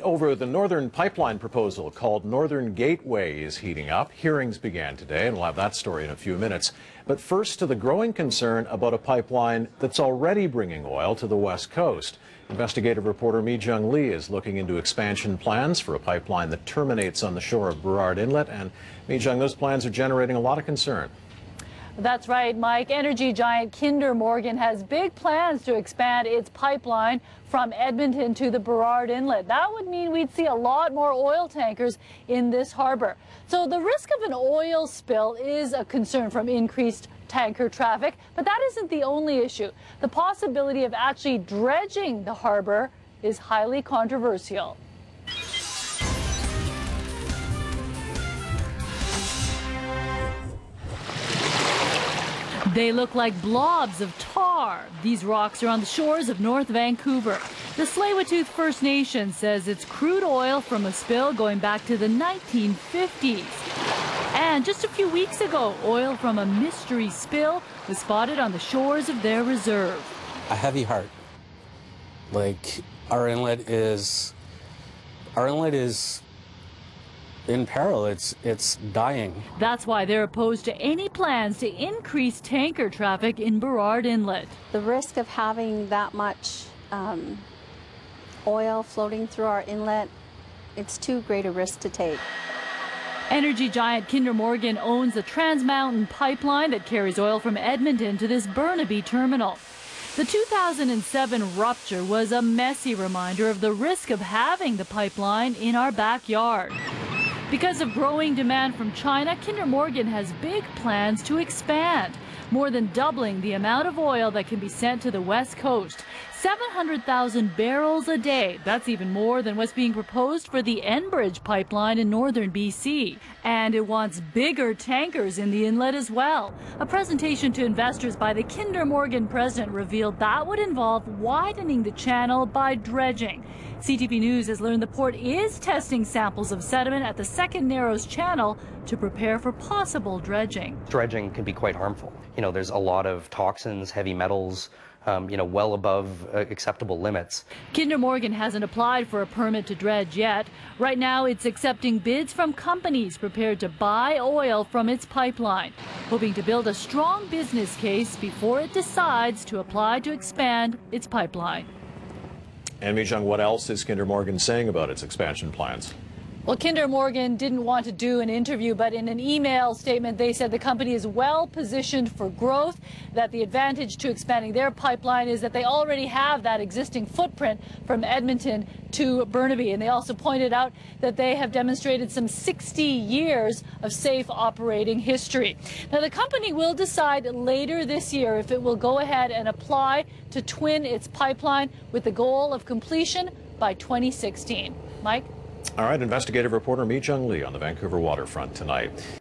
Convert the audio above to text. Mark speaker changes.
Speaker 1: Over the Northern Pipeline proposal called Northern Gateway is heating up. Hearings began today, and we'll have that story in a few minutes. But first to the growing concern about a pipeline that's already bringing oil to the West Coast. Investigative reporter Mi-Jung Lee is looking into expansion plans for a pipeline that terminates on the shore of Burrard Inlet. And Mi-Jung, those plans are generating a lot of concern.
Speaker 2: That's right, Mike. Energy giant Kinder Morgan has big plans to expand its pipeline from Edmonton to the Burrard Inlet. That would mean we'd see a lot more oil tankers in this harbor. So the risk of an oil spill is a concern from increased tanker traffic, but that isn't the only issue. The possibility of actually dredging the harbor is highly controversial. They look like blobs of tar. These rocks are on the shores of North Vancouver. The Tseil-Waututh First Nation says it's crude oil from a spill going back to the 1950s. And just a few weeks ago, oil from a mystery spill was spotted on the shores of their reserve.
Speaker 3: A heavy heart. Like, our inlet is in peril. It's dying.
Speaker 2: That's why they're opposed to any plans to increase tanker traffic in Burrard Inlet.
Speaker 4: The risk of having that much oil floating through our inlet, it's too great a risk to take.
Speaker 2: Energy giant Kinder Morgan owns the Trans Mountain pipeline that carries oil from Edmonton to this Burnaby terminal. The 2007 rupture was a messy reminder of the risk of having the pipeline in our backyard. Because of growing demand from China, Kinder Morgan has big plans to expand, more than doubling the amount of oil that can be sent to the West Coast. 700,000 barrels a day. That's even more than what's being proposed for the Enbridge pipeline in northern BC. And it wants bigger tankers in the inlet as well. A presentation to investors by the Kinder Morgan president revealed that would involve widening the channel by dredging. CTV News has learned the port is testing samples of sediment at the second Narrows channel to prepare for possible dredging.
Speaker 5: Dredging can be quite harmful. There's a lot of toxins, heavy metals, well above acceptable limits.
Speaker 2: Kinder Morgan hasn't applied for a permit to dredge yet. Right now, it's accepting bids from companies prepared to buy oil from its pipeline, hoping to build a strong business case before it decides to apply to expand its pipeline.
Speaker 1: And Mi-Jung, what else is Kinder Morgan saying about its expansion plans?
Speaker 2: Well, Kinder Morgan didn't want to do an interview, but in an email statement, they said the company is well positioned for growth, that the advantage to expanding their pipeline is that they already have that existing footprint from Edmonton to Burnaby. And they also pointed out that they have demonstrated some 60 years of safe operating history. Now, the company will decide later this year if it will go ahead and apply to twin its pipeline with the goal of completion by 2016. Mike?
Speaker 1: All right, investigative reporter Mi-Jung Lee on the Vancouver waterfront tonight.